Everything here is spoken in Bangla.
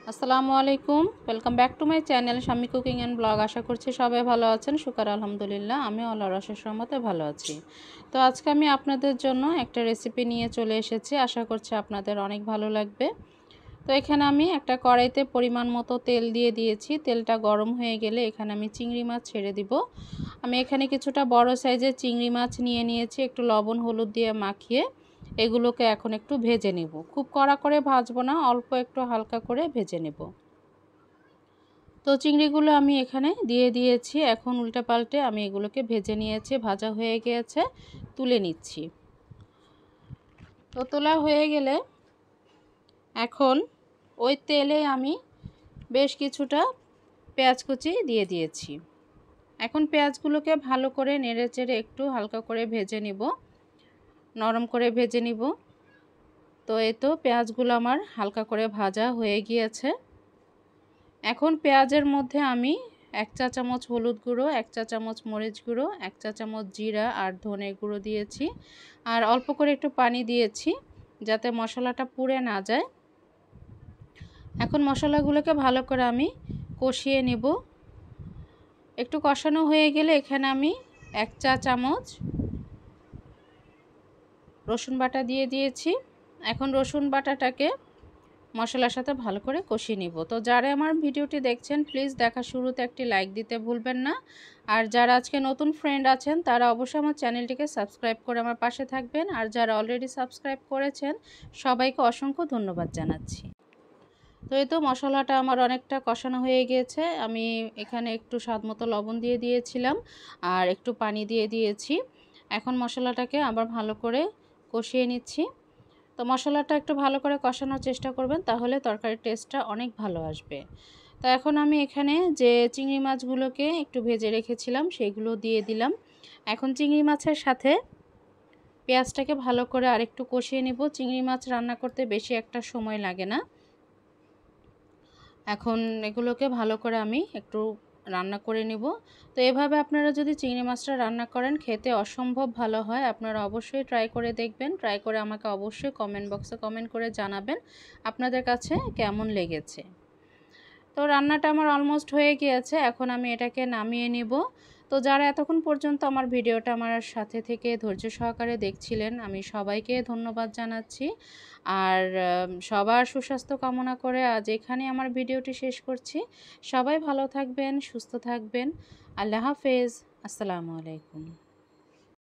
আসসালামু আলাইকুম, welcome back to my channel Shammi cooking and blog. আশা করছি সবাই ভালো আছেন। শুকর আলহামদুলিল্লাহ, আমি আল্লাহর অশেষ রহমতে ভালো আছি। তো আজকে আমি আপনাদের জন্য একটা রেসিপি নিয়ে চলে এসেছি। আশা করছি আপনাদের অনেক ভালো লাগবে। তো এখানে আমি একটা কড়াইতে পরিমাণ মতো তেল দিয়ে দিয়েছি। তেলটা গরম হয়ে গেলে এখানে আমি চিংড়ি মাছ ছেড়ে দিব। আমি এখানে কিছুটা বড় সাইজের চিংড়ি মাছ নিয়ে নিয়েছি। একটু লবণ হলুদ দিয়ে মাখিয়ে এগুলোকে এখন একটু ভেজে নেব। খুব কড়া করে ভাজবো না, অল্প একটু হালকা করে ভেজে নেব। তো চিংড়িগুলো আমি এখানে দিয়ে দিয়েছি। এখন উল্টে পাল্টে আমি এগুলোকে ভেজে নিয়েছি। ভাজা হয়ে গিয়েছে, তুলে নিচ্ছি। তো তোলা হয়ে গেলে এখন ওই তেলে আমি বেশ কিছুটা পেঁয়াজ কুচি দিয়ে দিয়েছি। এখন পেঁয়াজগুলোকে ভালো করে নেড়েচেড়ে একটু হালকা করে ভেজে নিব, নরম করে ভেজে নিব। তো এই তো পেঁয়াজগুলো আমার হালকা করে ভাজা হয়ে গিয়েছে। এখন পেঁয়াজের মধ্যে আমি 1 চা চামচ হলুদ গুঁড়ো, 1 চা চামচ মরিচ গুঁড়ো, 1 চা চামচ জিরা আর ধনে গুঁড়ো দিয়েছি। আর অল্প করে একটু পানি দিয়েছি যাতে মশলাটা পুড়ে না যায়। এখন মশলাগুলোকে ভালো করে আমি কষিয়ে নেব। একটু কষানো হয়ে গেলে এখানে আমি 1 চা চামচ রসুন বাটা দিয়ে দিয়েছি। এখন রসুন বাটাটাকে মশলার সাথে ভালো করে কষিয়ে নিব। তো যারা আমার ভিডিওটি দেখছেন প্লিজ দেখা শুরুতে একটি লাইক দিতে ভুলবেন না। আর যারা আজকে নতুন ফ্রেন্ড আছেন তারা অবশ্যই আমার চ্যানেলটিকে সাবস্ক্রাইব করে আমার পাশে থাকবেন। আর যারা অলরেডি সাবস্ক্রাইব করেছেন সবাইকে অসংখ্য ধন্যবাদ জানাচ্ছি। তো এই তো মশলাটা আমার অনেকটা কষানো হয়ে গিয়েছে। আমি এখানে একটু স্বাদ মতো লবণ দিয়ে দিয়েছিলাম আর একটু পানি দিয়ে দিয়েছি। এখন মশলাটাকে আবার ভালো করে কষিয়ে নিচ্ছি। তো মশলাটা একটু ভালো করে কষানোর চেষ্টা করবেন, তাহলে তরকারির টেস্টটা অনেক ভালো আসবে। তো এখন আমি এখানে যে চিংড়ি মাছগুলোকে একটু ভেজে রেখেছিলাম সেগুলো দিয়ে দিলাম। এখন চিংড়ি মাছের সাথে পেঁয়াজটাকে ভালো করে আরেকটু কষিয়ে নেব। চিংড়ি মাছ রান্না করতে বেশি একটা সময় লাগে না। এখন এগুলোকে ভালো করে আমি একটু রান্না করে নেব। তো এভাবে আপনারা যদি চিংড়ি মাছটা রান্না করেন খেতে অসম্ভব ভালো হয়। আপনারা অবশ্যই ট্রাই করে দেখবেন। ট্রাই করে আমাকে অবশ্যই কমেন্ট বক্সে কমেন্ট করে জানাবেন আপনাদের কাছে কেমন লেগেছে। তো রান্নাটা আমার অলমোস্ট হয়ে গিয়েছে। এখন আমি এটাকে নামিয়ে নিব। তো যারা এতক্ষণ পর্যন্ত আমার ভিডিওটা আমার সাথে থেকে ধৈর্য সহকারে দেখছিলেন, আমি সবাইকে ধন্যবাদ জানাচ্ছি। আর সবার সুস্বাস্থ্য কামনা করে আজ এখানে আমার ভিডিওটি শেষ করছি। সবাই ভালো থাকবেন, সুস্থ থাকবেন। আল্লাহ হাফেজ। আসসালামু আলাইকুম।